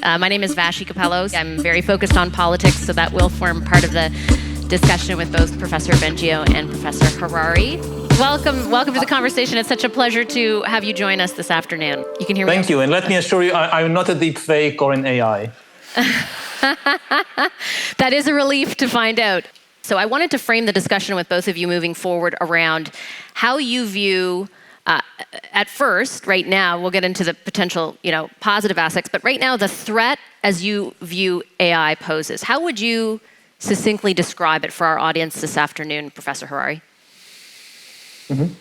My name is Vashi Capello. I'm very focused on politics, so that will form part of the discussion with both Professor Bengio and Professor Harari. Welcome to the conversation. It's such a pleasure to have you join us this afternoon. You can hear me. Thank you, and let me assure you, I'm not a deep fake or an AI. That is a relief to find out. So I wanted to frame the discussion with both of you moving forward around how you view, at first, right now, we'll get into the potential, positive aspects, but right now the threat as you view AI poses. How would you succinctly describe it for our audience this afternoon, Professor Harari? Mm-hmm.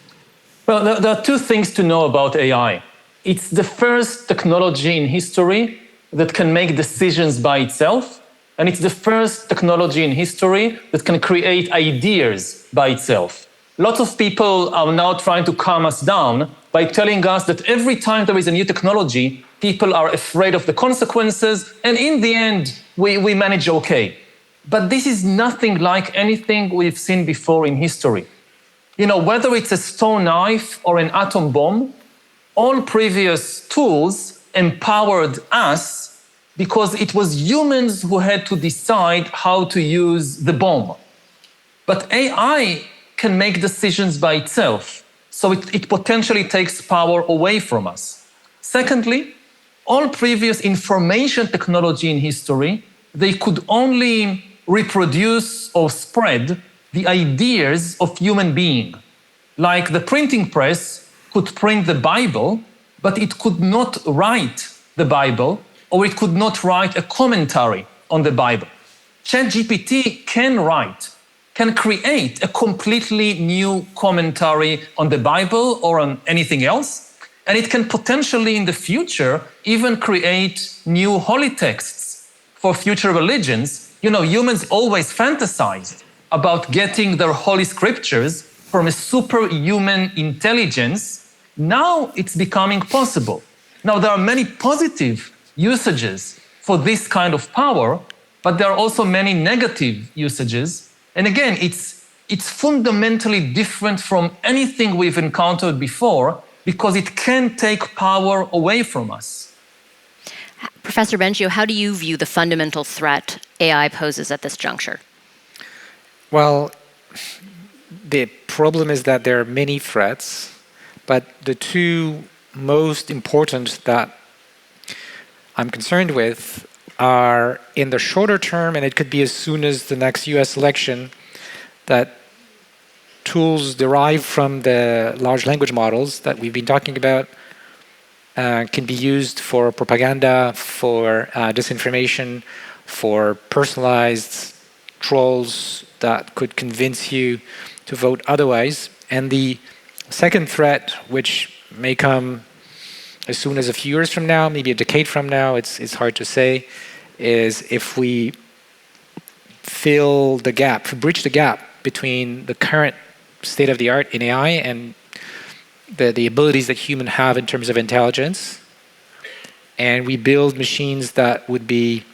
Well, there are two things to know about AI. It's the first technology in history that can make decisions by itself, and it's the first technology in history that can create ideas by itself. Lots of people are now trying to calm us down by telling us that every time there is a new technology, people are afraid of the consequences, and in the end, we manage okay. But this is nothing like anything we've seen before in history. Whether it's a stone knife or an atom bomb, all previous tools empowered us because it was humans who had to decide how to use the bomb. But AI can make decisions by itself, so it potentially takes power away from us. Secondly, all previous information technology in history, they could only reproduce or spread the ideas of human being. Like the printing press could print the Bible, but it could not write the Bible, or it could not write a commentary on the Bible. ChatGPT can create a completely new commentary on the Bible or on anything else, and it can potentially in the future even create new holy texts for future religions. Humans always fantasized about getting their holy scriptures from a superhuman intelligence. Now it's becoming possible. Now there are many positive usages for this kind of power, but there are also many negative usages. And again, it's fundamentally different from anything we've encountered before because it can take power away from us. Professor Bengio, how do you view the fundamental threat AI poses at this juncture? Well, the problem is that there are many threats, but the two most important that I'm concerned with are in the shorter term, and it could be as soon as the next US election, that tools derived from the large language models that we've been talking about can be used for propaganda, for disinformation, for personalized trolls that could convince you to vote otherwise. And the second threat, which may come as soon as a few years from now, maybe a decade from now, it's hard to say, is if we bridge the gap between the current state of the art in AI and the abilities that humans have in terms of intelligence, and we build machines that would be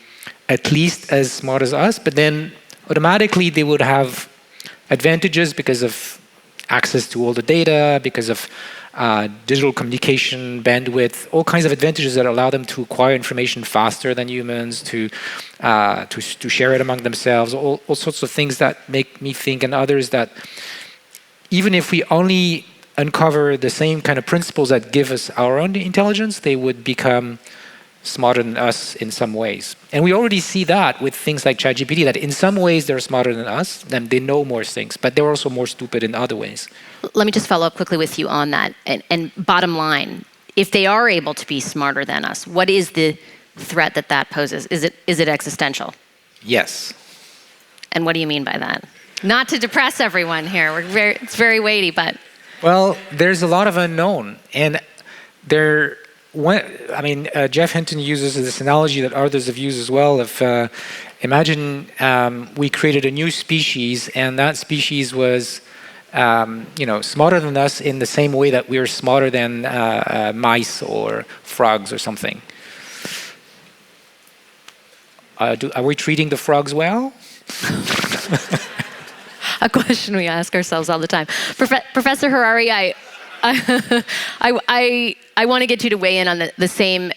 at least as smart as us, but then automatically they would have advantages because of access to all the data, because of digital communication, bandwidth, all kinds of advantages that allow them to acquire information faster than humans, to share it among themselves, all sorts of things that make me think, and others, that even if we only uncover the same kind of principles that give us our own intelligence, they would become smarter than us in some ways. And we already see that with things like ChatGPT, that in some ways they're smarter than us, and they know more things, but they're also more stupid in other ways. Let me just follow up quickly with you on that. And bottom line, if they are able to be smarter than us, what is the threat that poses? Is it existential? Yes. And what do you mean by that? Not to depress everyone here. It's very weighty, but... Well, there's a lot of unknown, and Jeff Hinton uses this analogy that others have used as well. Imagine we created a new species, and that species was, smarter than us in the same way that we're smarter than mice or frogs or something. Are we treating the frogs well? A question we ask ourselves all the time. Professor Harari, I want to get you to weigh in on the same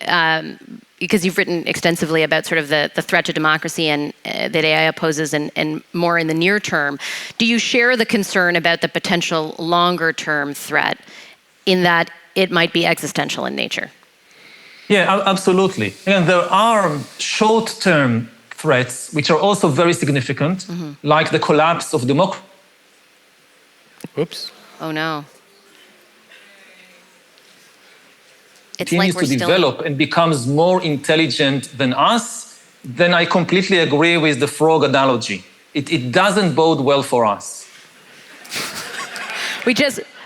because you've written extensively about sort of the threat to democracy and that AI poses and more in the near term. Do you share the concern about the potential longer term threat in that it might be existential in nature? Yeah, absolutely. And there are short-term threats which are also very significant, like the collapse of democracy. Oops. Oh no. It's Continues like we're to develop and becomes more intelligent than us, then I completely agree with the frog analogy. It doesn't bode well for us.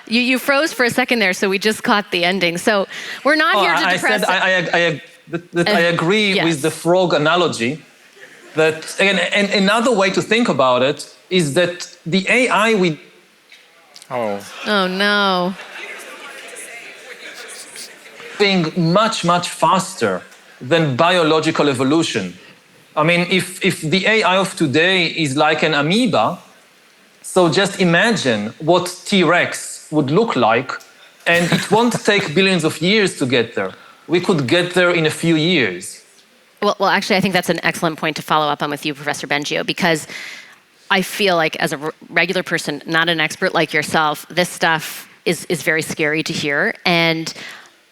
You froze for a second there, so we just caught the ending. So we're not here to depress. I agree yes. with the frog analogy. That again, and another way to think about it is that the AI we. Oh no. Being much, much faster than biological evolution. I mean, if the AI of today is like an amoeba, so just imagine what T-Rex would look like, and it won't take billions of years to get there. We could get there in a few years. Well, actually, I think that's an excellent point to follow up on with you, Professor Bengio, because I feel like as a regular person, not an expert like yourself, this stuff is very scary to hear. And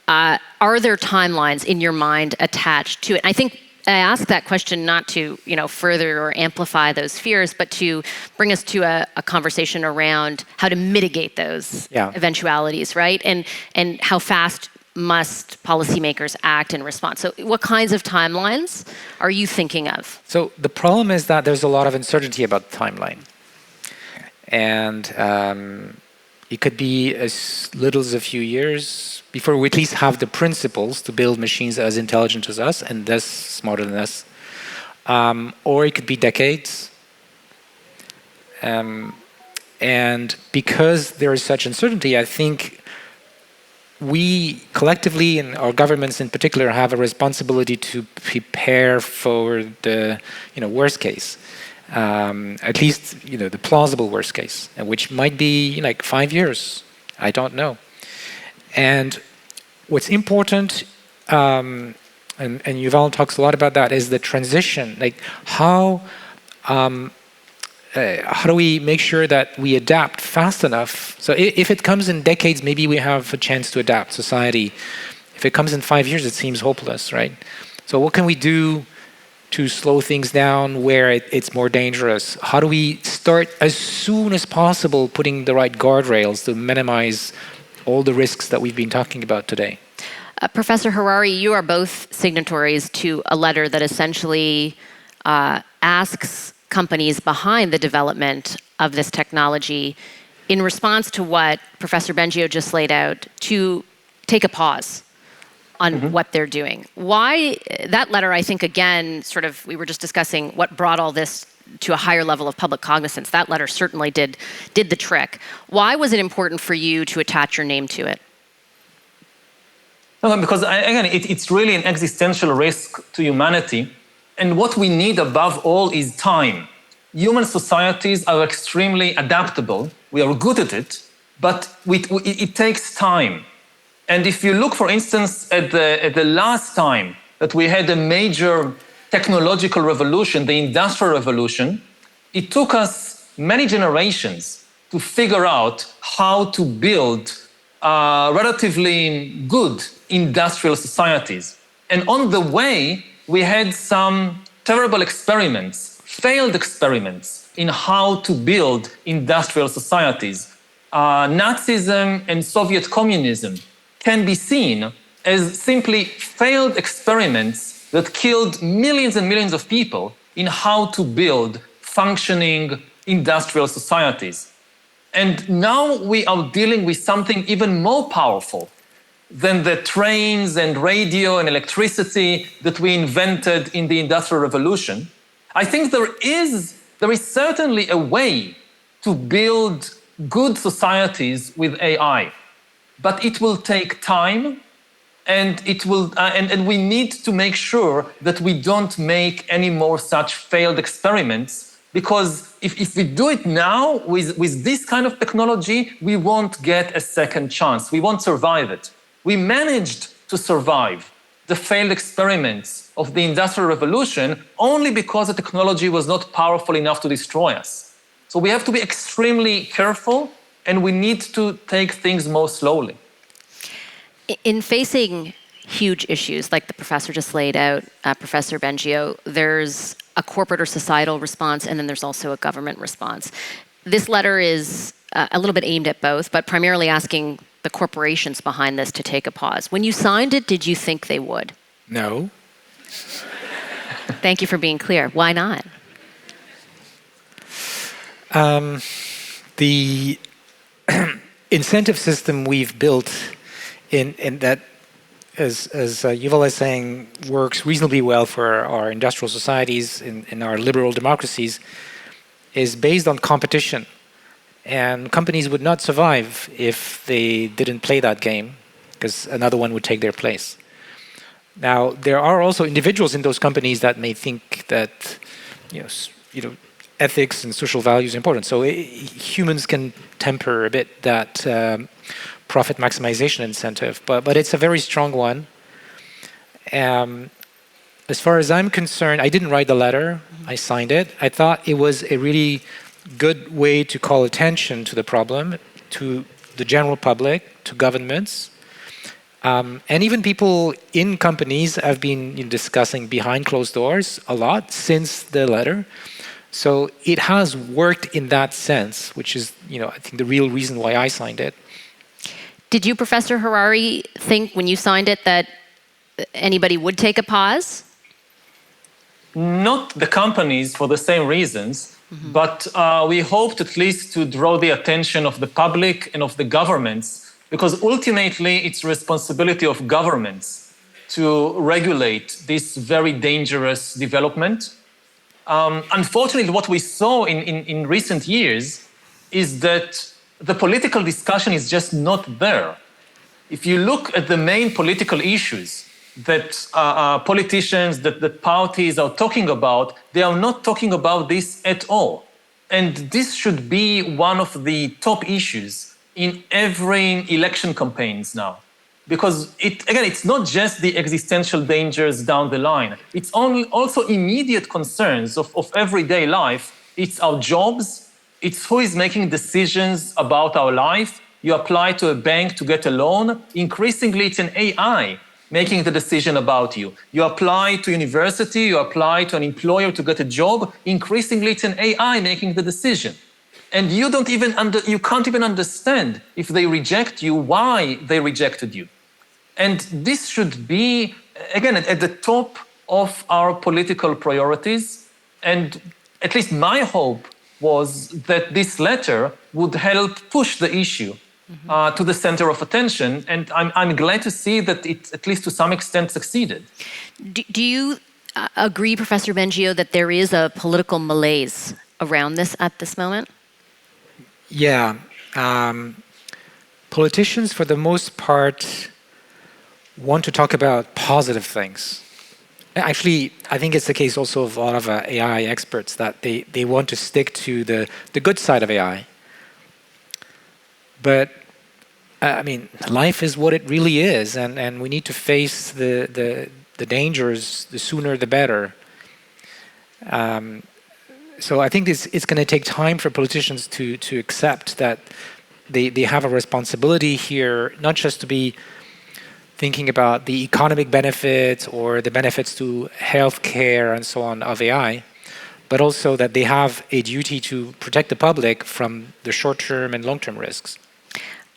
are there timelines in your mind attached to it? I think I ask that question not to, further or amplify those fears, but to bring us to a conversation around how to mitigate those eventualities, right? And how fast must policymakers act in response? So what kinds of timelines are you thinking of? So the problem is that there's a lot of uncertainty about the timeline. And it could be as little as a few years before we at least have the principles to build machines as intelligent as us and thus smarter than us. Or it could be decades. And because there is such uncertainty, I think we collectively, and our governments in particular, have a responsibility to prepare for the worst case. At least, the plausible worst case, which might be like 5 years. I don't know. And what's important, and Yuval talks a lot about that, is the transition. Like how do we make sure that we adapt fast enough? So if it comes in decades, maybe we have a chance to adapt society. If it comes in 5 years, it seems hopeless, right? So what can we do to slow things down where it's more dangerous? How do we start as soon as possible putting the right guardrails to minimize all the risks that we've been talking about today? Professor Harari, you are both signatories to a letter that essentially asks companies behind the development of this technology, in response to what Professor Bengio just laid out, to take a pause on what they're doing. Why that letter, I think, again, sort of, we were just discussing what brought all this to a higher level of public cognizance. That letter certainly did the trick. Why was it important for you to attach your name to it? No, because again, it's really an existential risk to humanity. And what we need above all is time. Human societies are extremely adaptable. We are good at it, but it takes time. And if you look, for instance, at the last time that we had a major technological revolution, the Industrial Revolution, it took us many generations to figure out how to build relatively good industrial societies. And on the way, we had some terrible experiments, failed experiments in how to build industrial societies. Nazism and Soviet communism can be seen as simply failed experiments that killed millions and millions of people in how to build functioning industrial societies. And now we are dealing with something even more powerful than the trains and radio and electricity that we invented in the Industrial Revolution. I think there is certainly a way to build good societies with AI. But it will take time, and and we need to make sure that we don't make any more such failed experiments, because if we do it now with this kind of technology, we won't get a second chance. We won't survive it. We managed to survive the failed experiments of the Industrial Revolution only because the technology was not powerful enough to destroy us. So we have to be extremely careful, and we need to take things more slowly. In facing huge issues like the professor just laid out, Professor Bengio, there's a corporate or societal response, and then there's also a government response. This letter is a little bit aimed at both, but primarily asking the corporations behind this to take a pause. When you signed it, did you think they would? No. Thank you for being clear. Why not? The incentive system we've built in that, as Yuval is saying, works reasonably well for our industrial societies in our liberal democracies, is based on competition. And companies would not survive if they didn't play that game, because another one would take their place. Now, there are also individuals in those companies that may think that, ethics and social values are important. So humans can temper a bit that profit maximization incentive, but it's a very strong one. As far as I'm concerned, I didn't write the letter. I signed it. I thought it was a really good way to call attention to the problem, to the general public, to governments. And even people in companies have been discussing behind closed doors a lot since the letter. So it has worked in that sense, which is, I think the real reason why I signed it. Did you, Professor Harari, think when you signed it that anybody would take a pause? Not the companies for the same reasons, but we hoped at least to draw the attention of the public and of the governments, because ultimately it's responsibility of governments to regulate this very dangerous development. Unfortunately, what we saw in recent years is that the political discussion is just not there. If you look at the main political issues that politicians, that parties are talking about, they are not talking about this at all. And this should be one of the top issues in every election campaigns now. Because it's not just the existential dangers down the line. It's also immediate concerns of everyday life. It's our jobs. It's who is making decisions about our life. You apply to a bank to get a loan. Increasingly, it's an AI making the decision about you. You apply to university, you apply to an employer to get a job. Increasingly, it's an AI making the decision. And you can't even understand if they reject you, why they rejected you. And this should be, again, at the top of our political priorities. And at least my hope was that this letter would help push the issue to the center of attention. And I'm glad to see that it, at least to some extent, succeeded. Do you agree, Professor Bengio, that there is a political malaise around this at this moment? Yeah. Politicians, for the most part, want to talk about positive things. Actually, I think it's the case also of a lot of AI experts that they want to stick to the good side of AI. But, life is what it really is, and we need to face the dangers, the sooner the better. So I think it's going to take time for politicians to accept that they have a responsibility here, not just to be thinking about the economic benefits or the benefits to healthcare and so on of AI, but also that they have a duty to protect the public from the short-term and long-term risks.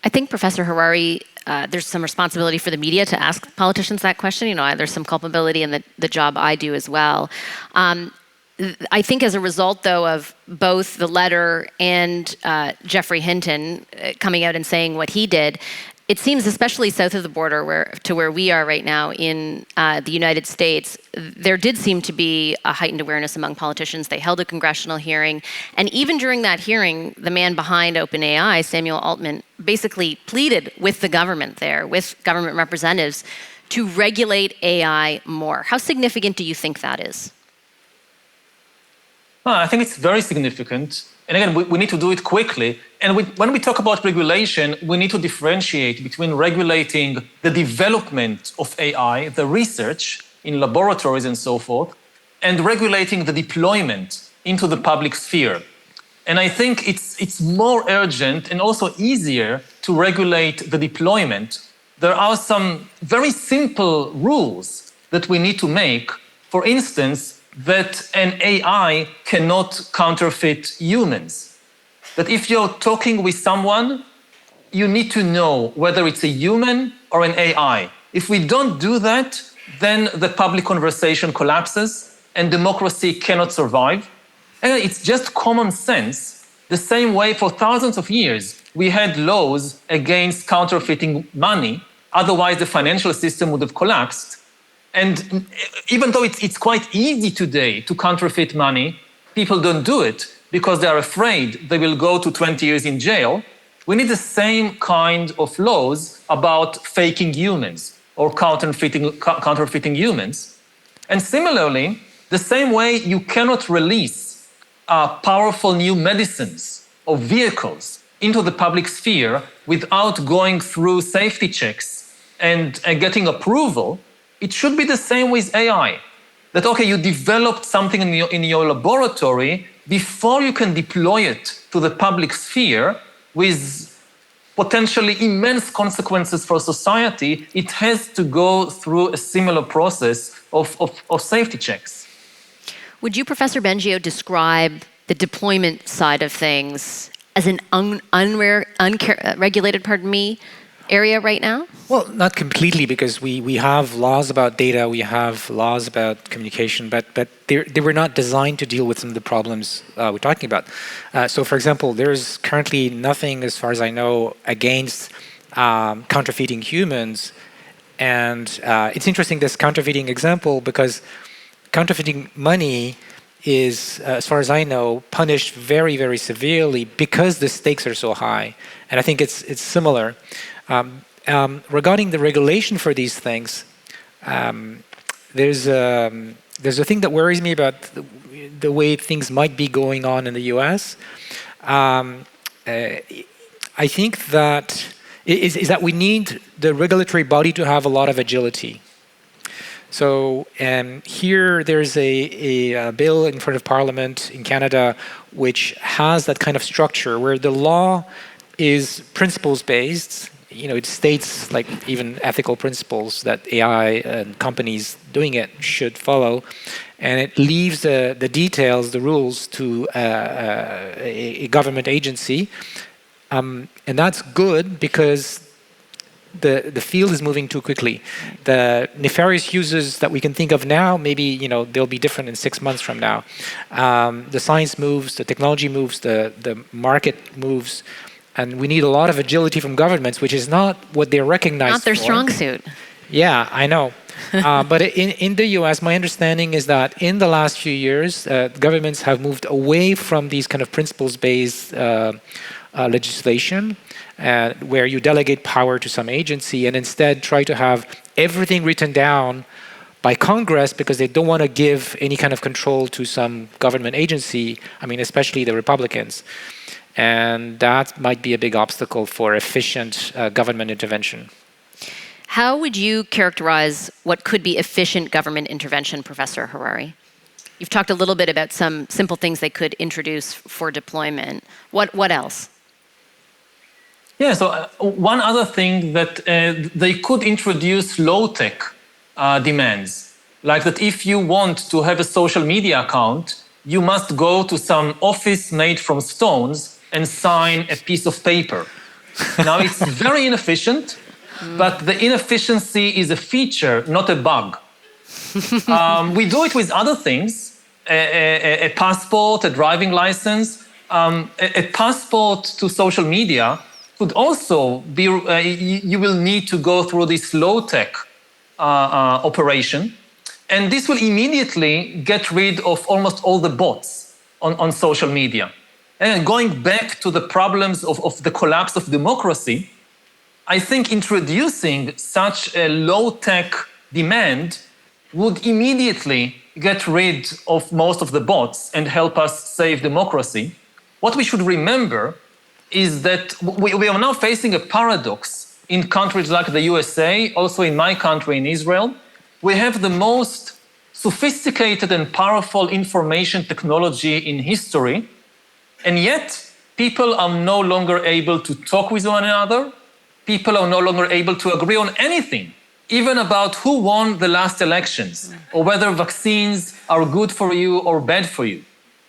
I think, Professor Harari, there's some responsibility for the media to ask politicians that question. There's some culpability in the job I do as well. I think as a result, though, of both the letter and Geoffrey Hinton coming out and saying what he did, it seems, especially south of the border where we are right now in the United States, there did seem to be a heightened awareness among politicians. They held a congressional hearing. And even during that hearing, the man behind OpenAI, Samuel Altman, basically pleaded with the government there, with government representatives, to regulate AI more. How significant do you think that is? I think it's very significant. And again, we need to do it quickly. And when we talk about regulation, we need to differentiate between regulating the development of AI, the research in laboratories and so forth, and regulating the deployment into the public sphere. And I think it's more urgent and also easier to regulate the deployment. There are some very simple rules that we need to make. For instance, that an AI cannot counterfeit humans. That if you're talking with someone, you need to know whether it's a human or an AI. If we don't do that, then the public conversation collapses and democracy cannot survive. And it's just common sense. The same way for thousands of years, we had laws against counterfeiting money. Otherwise, the financial system would have collapsed. And even though it's quite easy today to counterfeit money, people don't do it because they are afraid they will go to 20 years in jail. We need the same kind of laws about faking humans or counterfeiting humans. And similarly, the same way you cannot release powerful new medicines or vehicles into the public sphere without going through safety checks and getting approval, it should be the same with AI. That, okay, you developed something in your laboratory, before you can deploy it to the public sphere with potentially immense consequences for society, it has to go through a similar process of safety checks. Would you, Professor Bengio, describe the deployment side of things as an unregulated, area right now? Well, not completely, because we have laws about data, we have laws about communication, but they were not designed to deal with some of the problems we're talking about. So, for example, there's currently nothing, as far as I know, against counterfeiting humans. And it's interesting, this counterfeiting example, because counterfeiting money is, as far as I know, punished very, very severely because the stakes are so high. And I think it's similar. Regarding the regulation for these things, there's a thing that worries me about the way things might be going on in the US. I think that is that we need the regulatory body to have a lot of agility. So here there's a bill in front of Parliament in Canada which has that kind of structure where the law is principles-based. You know, it states like even ethical principles that AI and companies doing it should follow, and it leaves the details, the rules, to a government agency, and that's good because the field is moving too quickly. The nefarious uses that we can think of now, maybe they'll be different in 6 months from now. The science moves, the technology moves, the market moves. And we need a lot of agility from governments, which is not what they're recognized for. Not their strong suit. Yeah, I know. But in the US, my understanding is that in the last few years, governments have moved away from these kind of principles-based legislation, where you delegate power to some agency and instead try to have everything written down by Congress because they don't want to give any kind of control to some government agency, especially the Republicans. And that might be a big obstacle for efficient government intervention. How would you characterize what could be efficient government intervention, Professor Harari? You've talked a little bit about some simple things they could introduce for deployment. What else? Yeah, so one other thing that they could introduce low-tech demands, like that if you want to have a social media account, you must go to some office made from stones and sign a piece of paper. Now, it's very inefficient, but the inefficiency is a feature, not a bug. We do it with other things, a passport, a driving license. A passport to social media could also be, you will need to go through this low-tech operation, and this will immediately get rid of almost all the bots on social media. And going back to the problems of the collapse of democracy, I think introducing such a low-tech demand would immediately get rid of most of the bots and help us save democracy. what we should remember is that we are now facing a paradox in countries like the USA, also in my country, in Israel. We have the most sophisticated and powerful information technology in history, and yet people are no longer able to talk with one another. People are no longer able to agree on anything, even about who won the last elections or whether vaccines are good for you or bad for you.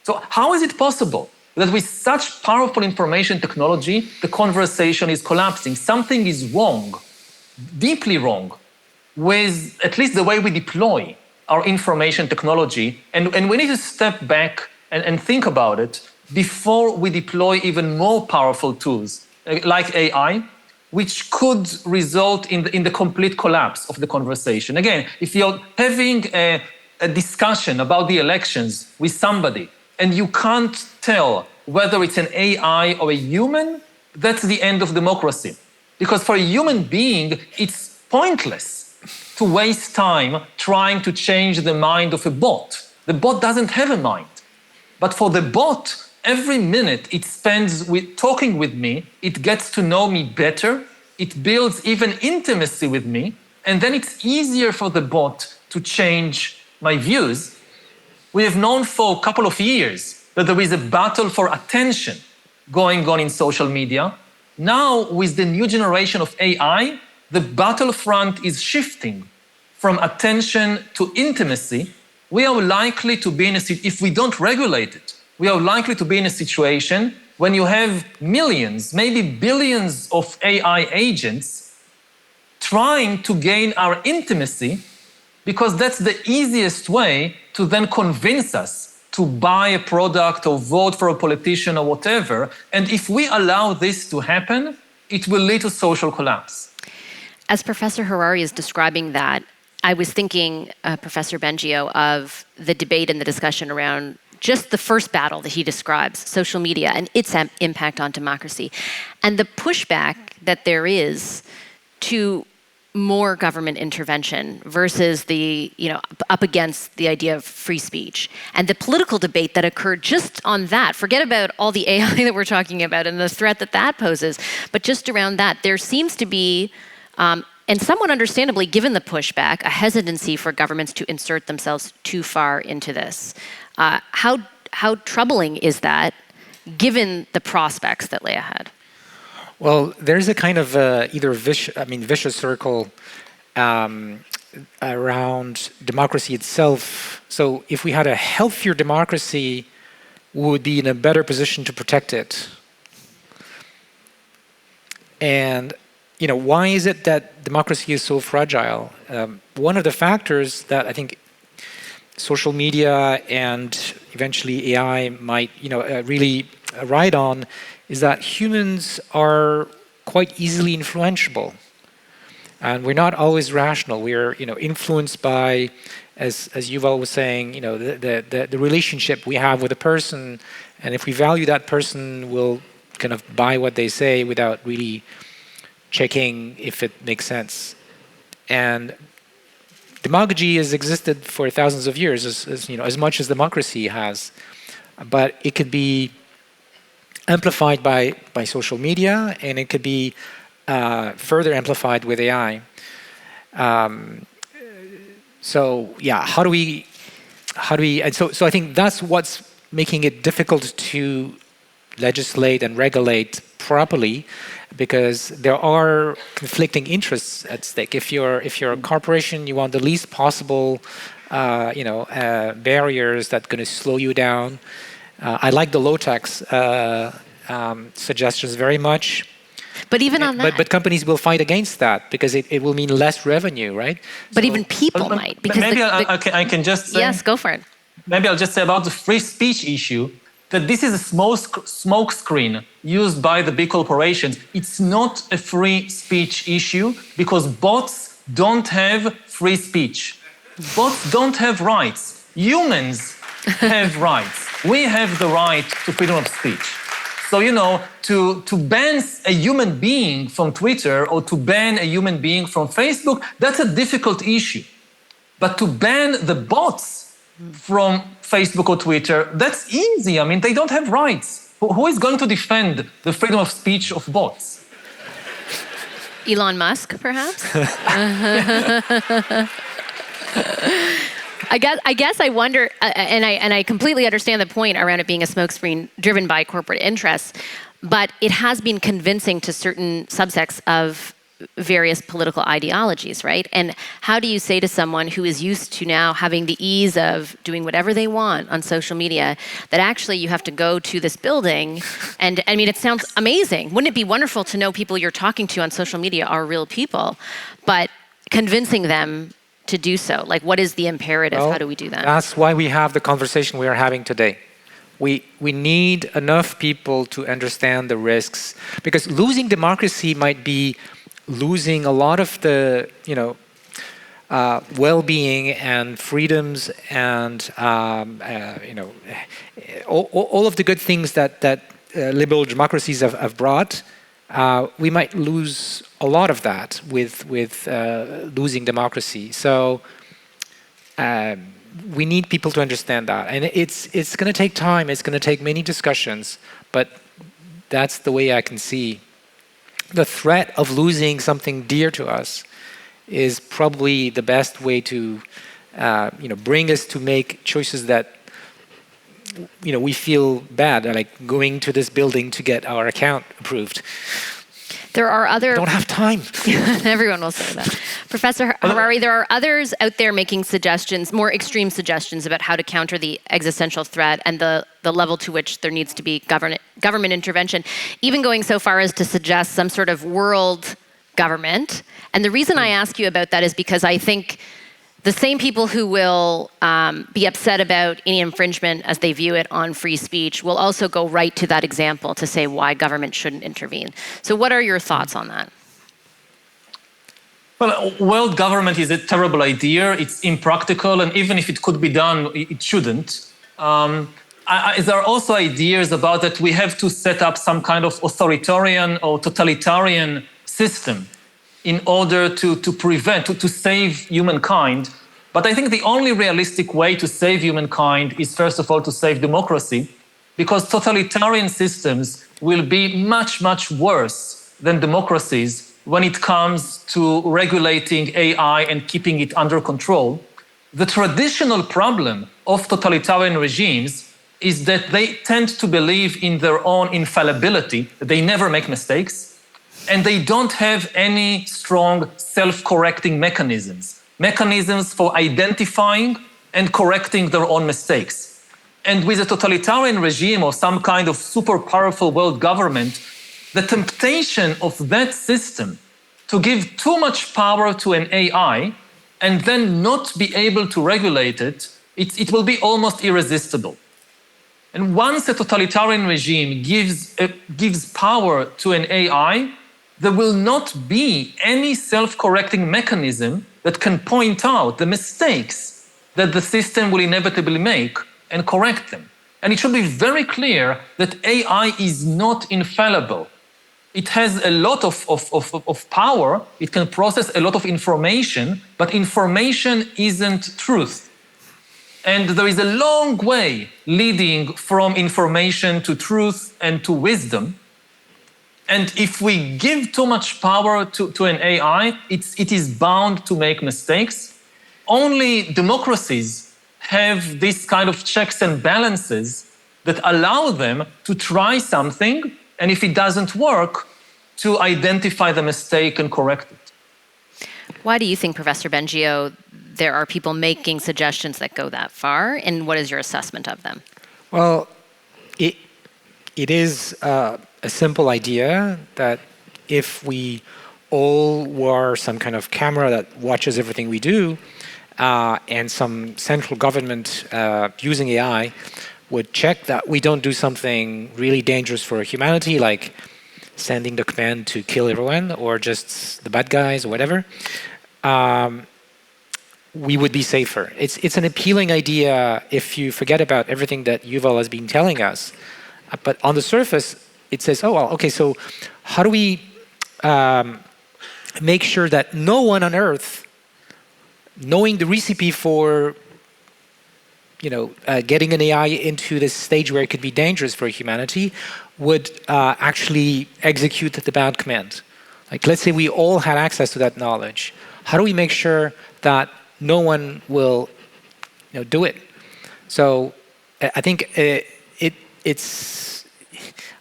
So how is it possible that with such powerful information technology, the conversation is collapsing? Something is wrong, deeply wrong, with at least the way we deploy our information technology. And we need to step back and think about it before we deploy even more powerful tools like AI, which could result in the complete collapse of the conversation. Again, if you're having a discussion about the elections with somebody and you can't tell whether it's an AI or a human, that's the end of democracy. Because for a human being, it's pointless to waste time trying to change the mind of a bot. The bot doesn't have a mind. But for the bot, every minute it spends talking with me, it gets to know me better, it builds even intimacy with me, and then it's easier for the bot to change my views. We have known for a couple of years that there is a battle for attention going on in social media. Now, with the new generation of AI, the battlefront is shifting from attention to intimacy. We are likely to be if we don't regulate it, we are likely to be in a situation when you have millions, maybe billions of AI agents trying to gain our intimacy, because that's the easiest way to then convince us to buy a product or vote for a politician or whatever. And if we allow this to happen, it will lead to social collapse. As Professor Harari is describing that, I was thinking, Professor Bengio, of the debate and the discussion around just the first battle that he describes, social media and its impact on democracy, and the pushback that there is to more government intervention versus the, up against the idea of free speech, and the political debate that occurred just on that. Forget about all the AI that we're talking about and the threat that poses, but just around that, there seems to be, and somewhat understandably, given the pushback, a hesitancy for governments to insert themselves too far into this. How troubling is that, given the prospects that lay ahead? Well, there's a kind of either vicious circle around democracy itself. So if we had a healthier democracy, we would be in a better position to protect it. And why is it that democracy is so fragile? One of the factors that I think social media and eventually AI might, really ride on is that humans are quite easily influenceable, and we're not always rational. We're, influenced by, as Yuval was saying, the relationship we have with a person, and if we value that person, we'll kind of buy what they say without really checking if it makes sense. And demagogy has existed for thousands of years, as much as democracy has, but it could be amplified by social media, and it could be further amplified with AI. So how do we? And so I think that's what's making it difficult to legislate and regulate properly, because there are conflicting interests at stake. If you're a corporation, you want the least possible, barriers that are going to slow you down. I like the low tax suggestions very much. But even on that, but companies will fight against that because it will mean less revenue, right? But even people might. Because maybe I can just say. Yes, go for it. Maybe I'll just say about the free speech issue, that this is a smoke screen used by the big corporations. It's not a free speech issue because bots don't have free speech. Bots don't have rights. Humans have rights. We have the right to freedom of speech. So, to ban a human being from Twitter or to ban a human being from Facebook, that's a difficult issue. But to ban the bots from Facebook or Twitter, that's easy. I mean, they don't have rights. Who is going to defend the freedom of speech of bots? Elon Musk, perhaps? I guess I wonder, and I completely understand the point around it being a smokescreen driven by corporate interests, but it has been convincing to certain subsects of various political ideologies, right? And how do you say to someone who is used to now having the ease of doing whatever they want on social media that actually you have to go to this building? And I mean, it sounds amazing. Wouldn't it be wonderful to know people you're talking to on social media are real people? But convincing them to do so, like what is the imperative? Well, how do we do that? That's why we have the conversation we are having today. We need enough people to understand the risks, because losing democracy might be losing a lot of the well-being and freedoms and all of the good things that liberal democracies have brought. We might lose a lot of that with losing democracy. So we need people to understand that, and it's going to take time. It's going to take many discussions, but that's the way I can see the threat of losing something dear to us is probably the best way to bring us to make choices that we feel bad, like going to this building to get our account approved. There are other... I don't have time. Everyone will say that. Professor Harari, there are others out there making suggestions, more extreme suggestions about how to counter the existential threat and the level to which there needs to be government intervention, even going so far as to suggest some sort of world government. And the reason I ask you about that is because I think the same people who will be upset about any infringement as they view it on free speech will also go right to that example to say why government shouldn't intervene. So what are your thoughts on that? Well, world government is a terrible idea. It's impractical, and even if it could be done, it shouldn't. There are also ideas about that we have to set up some kind of authoritarian or totalitarian system in order to prevent, to save humankind. But I think the only realistic way to save humankind is, first of all, to save democracy, because totalitarian systems will be much, much worse than democracies when it comes to regulating AI and keeping it under control. The traditional problem of totalitarian regimes is that they tend to believe in their own infallibility, that they never make mistakes, and they don't have any strong self-correcting mechanisms for identifying and correcting their own mistakes. And with a totalitarian regime or some kind of super powerful world government, the temptation of that system to give too much power to an AI and then not be able to regulate it, it will be almost irresistible. And once a totalitarian regime gives power to an AI, there will not be any self-correcting mechanism that can point out the mistakes that the system will inevitably make and correct them. And it should be very clear that AI is not infallible. It has a lot of power, it can process a lot of information, but information isn't truth. And there is a long way leading from information to truth and to wisdom. And if we give too much power to an AI, it is bound to make mistakes. Only democracies have this kind of checks and balances that allow them to try something, and if it doesn't work, to identify the mistake and correct it. Why do you think, Professor Bengio, there are people making suggestions that go that far, and what is your assessment of them? Well, it is a simple idea that if we all were some kind of camera that watches everything we do, and some central government using AI would check that we don't do something really dangerous for humanity, like sending the command to kill everyone or just the bad guys or whatever, we would be safer. It's an appealing idea if you forget about everything that Yuval has been telling us. But on the surface, it says, oh, well, okay, so how do we make sure that no one on Earth, knowing the recipe for getting an AI into this stage where it could be dangerous for humanity would actually execute the bad command. Like, let's say we all had access to that knowledge. How do we make sure that no one will do it? So I think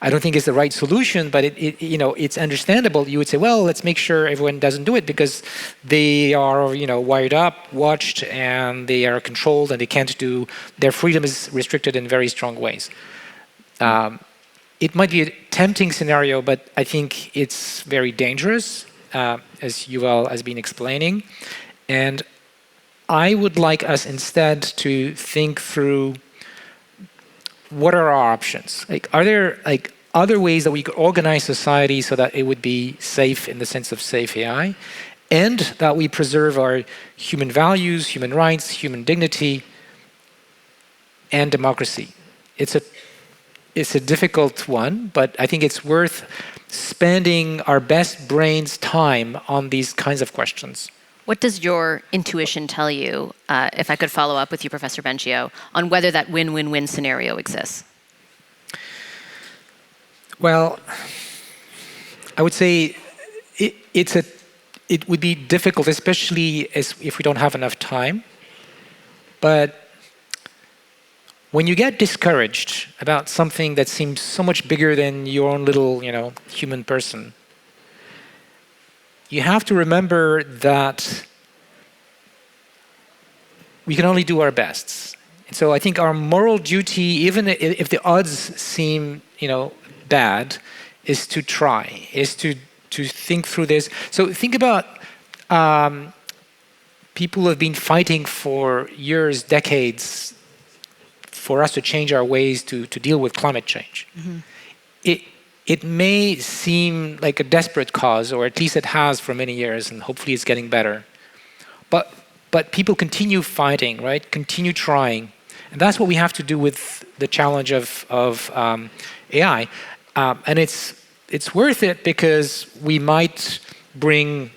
I don't think it's the right solution, but it's understandable. You would say, well, let's make sure everyone doesn't do it because they are wired up, watched, and they are controlled, and they can't do. Their freedom is restricted in very strong ways. It might be a tempting scenario, but I think it's very dangerous, as Yuval has been explaining. And I would like us instead to think through what are our options. Like, are there other ways that we could organize society so that it would be safe in the sense of safe AI, and that we preserve our human values, human rights, human dignity, and democracy? It's a difficult one, but I think it's worth spending our best brains' time on these kinds of questions. What does your intuition tell you, if I could follow up with you, Professor Bengio, on whether that win-win-win scenario exists? Well, I would say it would be difficult, especially if we don't have enough time. But when you get discouraged about something that seems so much bigger than your own little, human person, you have to remember that we can only do our best. And so I think our moral duty, even if the odds seem, bad, is to try, is to think through this. So think about people who have been fighting for years, decades, for us to change our ways to deal with climate change. Mm-hmm. It may seem like a desperate cause, or at least it has for many years, and hopefully it's getting better. But people continue fighting, right? Continue trying. And that's what we have to do with the challenge of AI. And it's worth it because we might bring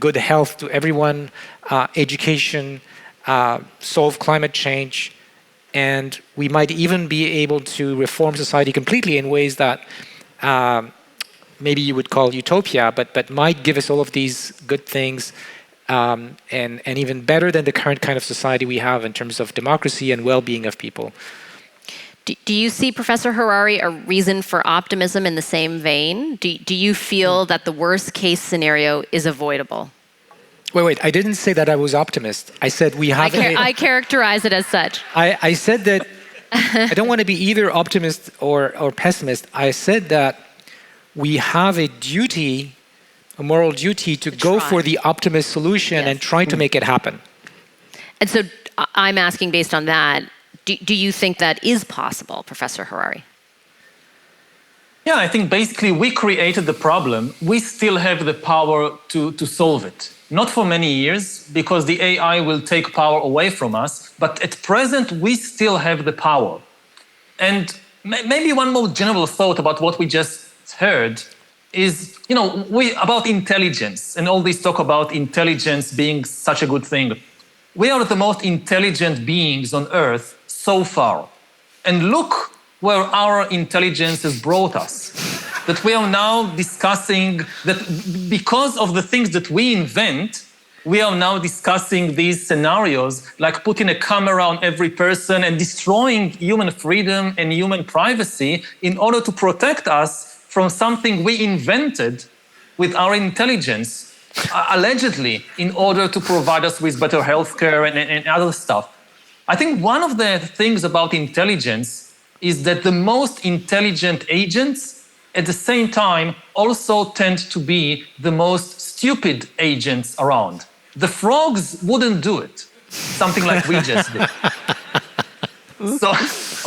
good health to everyone, education, solve climate change, and we might even be able to reform society completely in ways that maybe you would call utopia, but might give us all of these good things, and even better than the current kind of society we have in terms of democracy and well-being of people. Do you see, Professor Harari, a reason for optimism in the same vein? Do you feel that the worst case scenario is avoidable? Wait, I didn't say that I was optimist. I said we have... I characterize it as such. I said that I don't want to be either optimist or pessimist. I said that we have a duty, a moral duty to go for the optimist solution and try to make it happen. And so I'm asking based on that, do you think that is possible, Professor Harari? Yeah, I think basically we created the problem. We still have the power to solve it. Not for many years, because the AI will take power away from us, but at present, we still have the power. And maybe one more general thought about what we just heard is, about intelligence, and all this talk about intelligence being such a good thing. We are the most intelligent beings on Earth so far. And look where our intelligence has brought us. That we are now discussing that because of the things that we invent, we are now discussing these scenarios, like putting a camera on every person and destroying human freedom and human privacy in order to protect us from something we invented with our intelligence, allegedly, in order to provide us with better healthcare and other stuff. I think one of the things about intelligence is that the most intelligent agents at the same time also tend to be the most stupid agents around. The frogs wouldn't do it, something like we just did. So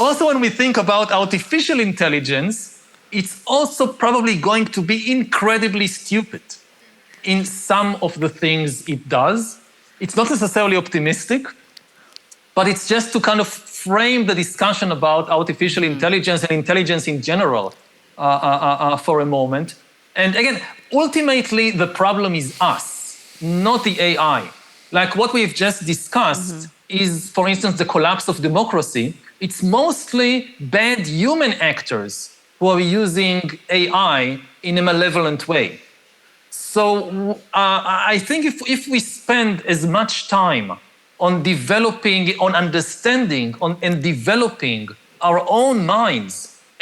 also when we think about artificial intelligence, it's also probably going to be incredibly stupid in some of the things it does. It's not necessarily optimistic, but it's just to kind of frame the discussion about artificial intelligence and intelligence in general for a moment. And again, ultimately, the problem is us, not the AI. like what we've just discussed is, for instance, the collapse of democracy. It's mostly bad human actors who are using AI in a malevolent way. So I think if we spend as much time on developing, on understanding, and developing our own minds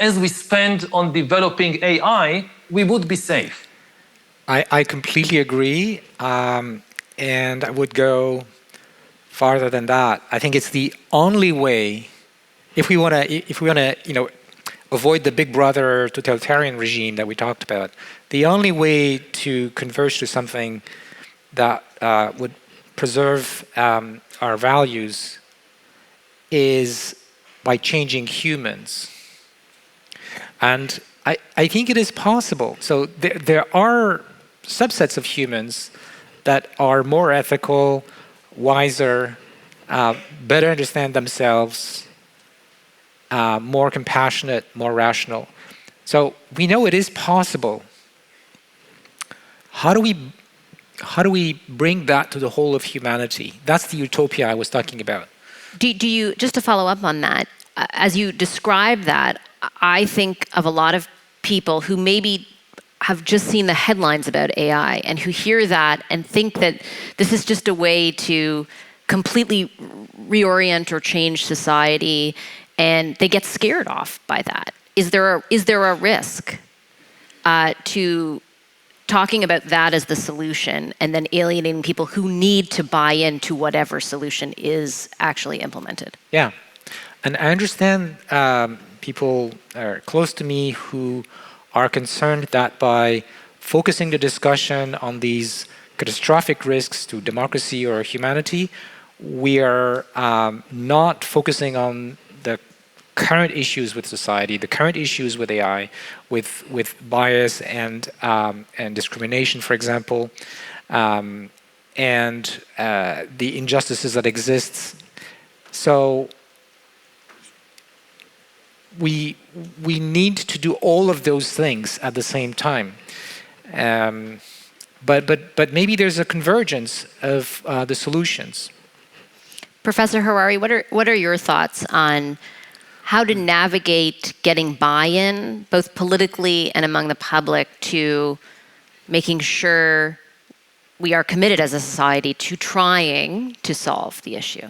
as we spend on developing AI, we would be safe. I completely agree, and I would go farther than that. I think it's the only way, if we want to, avoid the Big Brother totalitarian regime that we talked about. The only way to converge to something that would preserve our values is by changing humans. And I think it is possible. So there are subsets of humans that are more ethical, wiser, better understand themselves, more compassionate, more rational. So we know it is possible. How do we bring that to the whole of humanity? That's the utopia I was talking about. Do you, just to follow up on that, as you describe that, I think of a lot of people who maybe have just seen the headlines about AI and who hear that and think that this is just a way to completely reorient or change society, and they get scared off by that. Is there a risk to talking about that as the solution and then alienating people who need to buy into whatever solution is actually implemented? Yeah, and I understand people are close to me who are concerned that by focusing the discussion on these catastrophic risks to democracy or humanity, we are not focusing on the current issues with society, the current issues with AI, with bias and discrimination, for example, and the injustices that exist. So we need to do all of those things at the same time. But maybe there's a convergence of the solutions. Professor Harari, what are your thoughts on how to navigate getting buy-in, both politically and among the public, to making sure we are committed as a society to trying to solve the issue?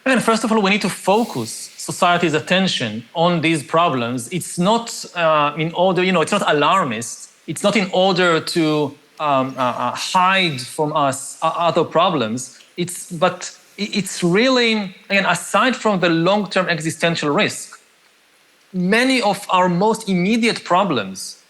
And first of all, we need to focus society's attention on these problems. It's not in order, it's not alarmist. It's not in order to hide from us other problems. But it's really, again, aside from the long-term existential risk, many of our most immediate problems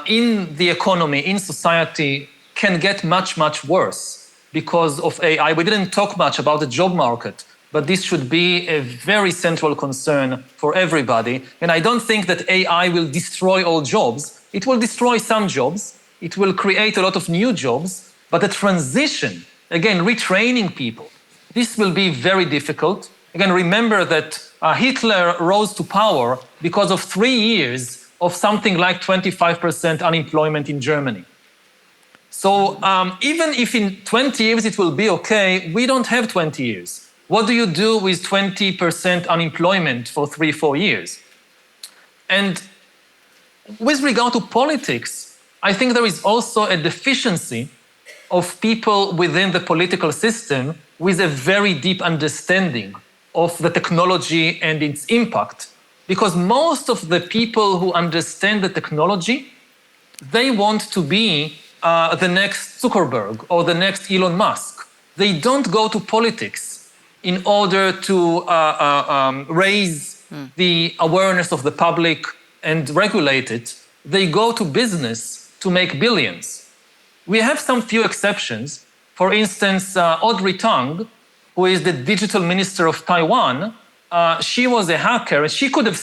in the economy, in society, can get much, much worse because of AI. We didn't talk much about the job market, but this should be a very central concern for everybody. And I don't think that AI will destroy all jobs. It will destroy some jobs. It will create a lot of new jobs. But the transition, again, retraining people, this will be very difficult. Again, remember that Hitler rose to power because of 3 years of something like 25% unemployment in Germany. So even if in 20 years it will be okay, we don't have 20 years. What do you do with 20% unemployment for 3-4 years? And with regard to politics, I think there is also a deficiency of people within the political system with a very deep understanding of the technology and its impact. Because most of the people who understand the technology, they want to be the next Zuckerberg or the next Elon Musk. They don't go to politics in order to raise the awareness of the public and regulate it. They go to business to make billions. We have some few exceptions. For instance, Audrey Tang, who is the digital minister of Taiwan, she was a hacker. She could have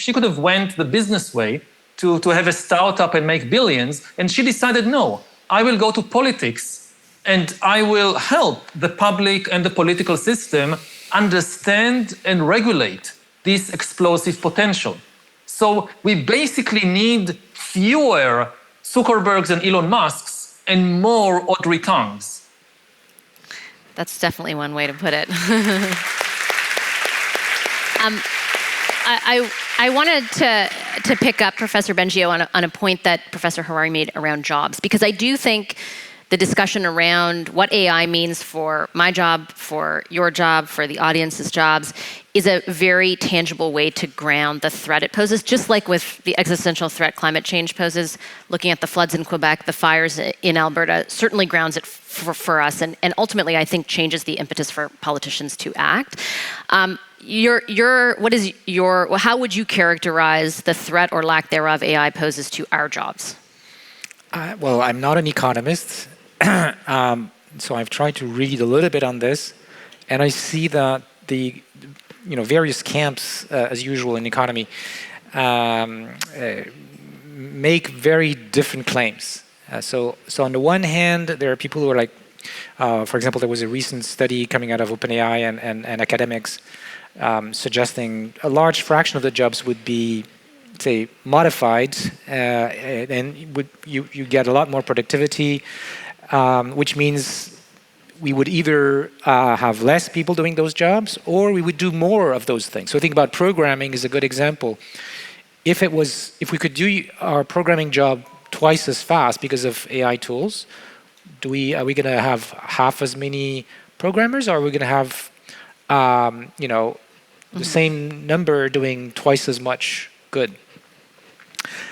she could have went the business way to have a startup and make billions. And she decided, no, I will go to politics and I will help the public and the political system understand and regulate this explosive potential. So we basically need fewer Zuckerbergs and Elon Musks and more Audrey Tangs. That's definitely one way to put it. I wanted to pick up Professor Bengio on a point that Professor Harari made around jobs, because I do think the discussion around what AI means for my job, for your job, for the audience's jobs, is a very tangible way to ground the threat it poses, just like with the existential threat climate change poses. Looking at the floods in Quebec, the fires in Alberta, certainly grounds it for us, and ultimately, I think, changes the impetus for politicians to act. How would you characterize the threat or lack thereof AI poses to our jobs? Well, I'm not an economist, so I've tried to read a little bit on this, and I see that the various camps, as usual in economy, make very different claims. So on the one hand, there are people who are like, for example, there was a recent study coming out of OpenAI and academics suggesting a large fraction of the jobs would be, say, modified, and you get a lot more productivity, which means we would either have less people doing those jobs, or we would do more of those things. So think about programming is a good example. If we could do our programming job twice as fast because of AI tools, are we going to have half as many programmers, or are we going to have the same number doing twice as much good?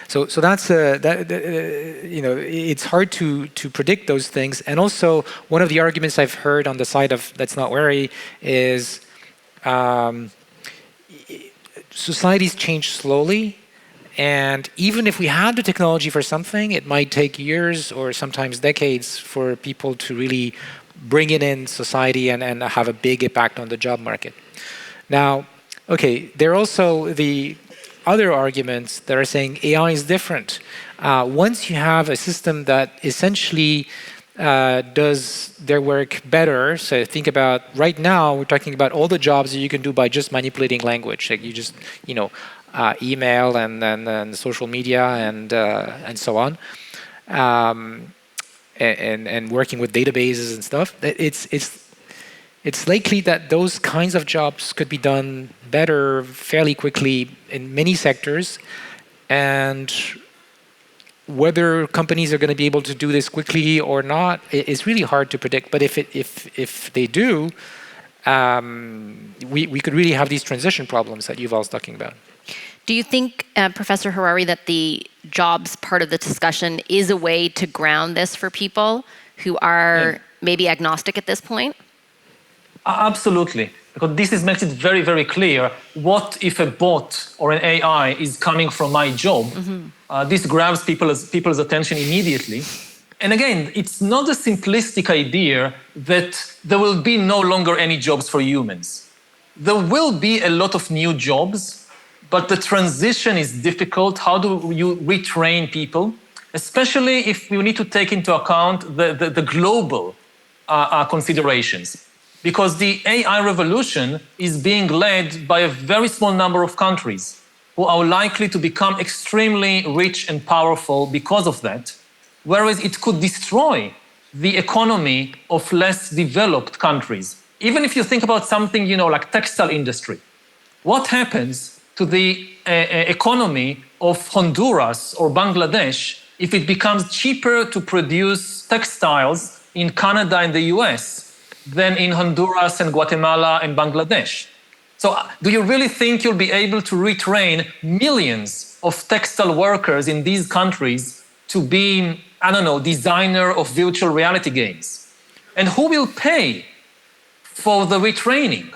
So that's it's hard to predict those things. And also, one of the arguments I've heard on the side of let's not worry is societies change slowly, and even if we had the technology for something, it might take years or sometimes decades for people to really bring it in society and have a big impact on the job market. Now, okay, there are also the other arguments that are saying AI is different. Once you have a system that essentially does their work better, so think about right now, we're talking about all the jobs that you can do by just manipulating language. Like you just, email and social media and so on, and working with databases and stuff. It's likely that those kinds of jobs could be done better fairly quickly in many sectors, and whether companies are going to be able to do this quickly or not is really hard to predict. But if they do, we could really have these transition problems that Yuval's talking about. Do you think, Professor Harari, that the jobs part of the discussion is a way to ground this for people who are maybe agnostic at this point? Absolutely, because this makes it very, very clear. What if a bot or an AI is coming from my job? This grabs people's attention immediately. And again, it's not a simplistic idea that there will be no longer any jobs for humans. There will be a lot of new jobs, but the transition is difficult. How do you retrain people? Especially if you need to take into account the global considerations. Because the AI revolution is being led by a very small number of countries who are likely to become extremely rich and powerful because of that, whereas it could destroy the economy of less developed countries. Even if you think about something, like textile industry, what happens to the economy of Honduras or Bangladesh if it becomes cheaper to produce textiles in Canada and the US than in Honduras and Guatemala and Bangladesh? So do you really think you'll be able to retrain millions of textile workers in these countries to be, designer of virtual reality games? And who will pay for the retraining?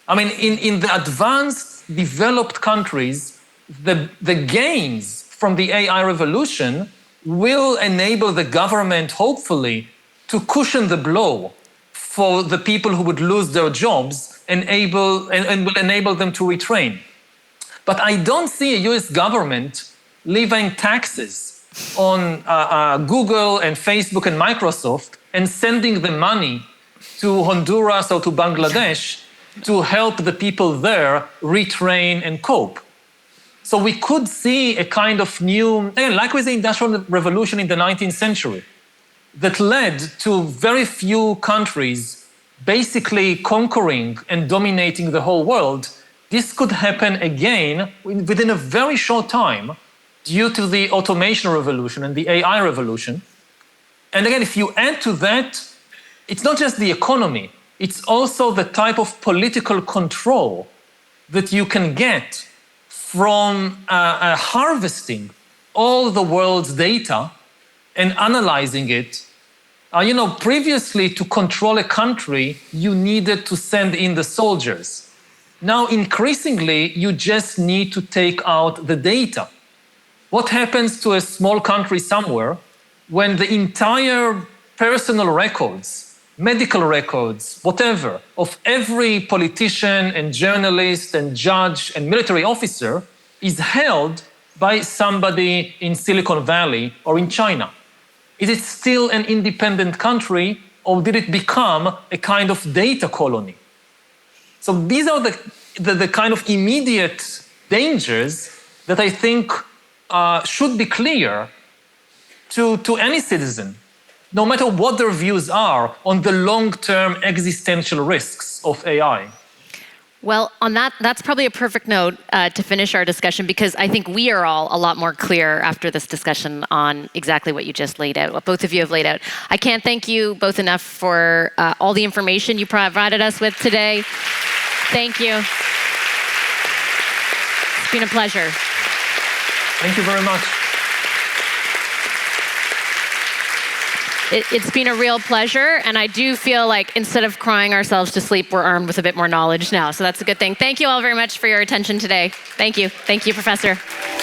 I mean, in the advanced, developed countries, the gains from the AI revolution will enable the government, hopefully, to cushion the blow for the people who would lose their jobs and will enable them to retrain. But I don't see a US government levying taxes on Google and Facebook and Microsoft and sending the money to Honduras or to Bangladesh to help the people there retrain and cope. So we could see a kind of new, like with the Industrial Revolution in the 19th century, that led to very few countries basically conquering and dominating the whole world, this could happen again within a very short time due to the automation revolution and the AI revolution. And again, if you add to that, it's not just the economy, it's also the type of political control that you can get from harvesting all the world's data and analyzing it. Previously, to control a country, you needed to send in the soldiers. Now, increasingly, you just need to take out the data. What happens to a small country somewhere when the entire personal records, medical records, whatever, of every politician and journalist and judge and military officer is held by somebody in Silicon Valley or in China? Is it still an independent country, or did it become a kind of data colony? So these are the kind of immediate dangers that I think should be clear to any citizen, no matter what their views are on the long-term existential risks of AI. Well, on that's probably a perfect note to finish our discussion, because I think we are all a lot more clear after this discussion on exactly what you just laid out, what both of you have laid out. I can't thank you both enough for all the information you provided us with today. Thank you. It's been a pleasure. Thank you very much. It's been a real pleasure, and I do feel like instead of crying ourselves to sleep, we're armed with a bit more knowledge now, so that's a good thing. Thank you all very much for your attention today. Thank you. Thank you, Professor.